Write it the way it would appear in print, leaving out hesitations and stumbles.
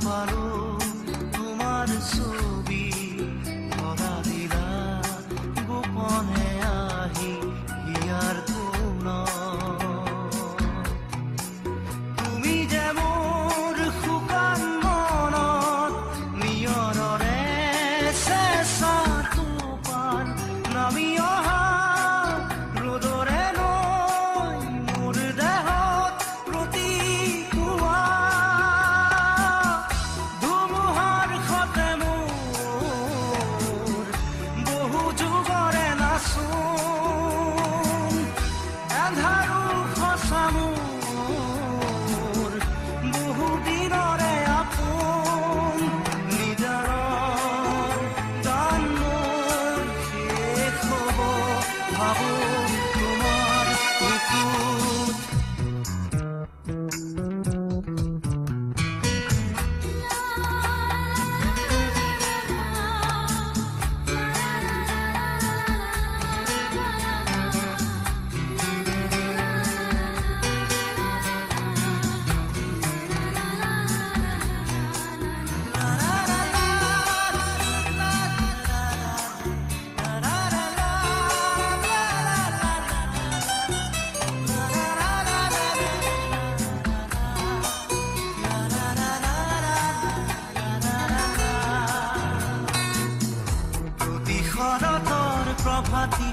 পালো তোমাৰ ছবি ধৰা দিলা গোপনে আহি হিয়াৰ কোন তুমি যে মোৰ শুকান মনত নিয়ৰৰে চেঁচা টোপাল নামি অহা ৰ'দৰে নৈ মোৰ দেহত প্ৰতিকুৱা ধুমুহাৰ সতে মোৰ বহু যুগৰে নাচোন এন্ধাৰো সঁচা মোৰ বহু দিনৰে আপোন নিজাৰৰ গান মোৰ শেষ হ'ব ভাবো তোমাৰ বুকুত শৰতৰ প্ৰভাতী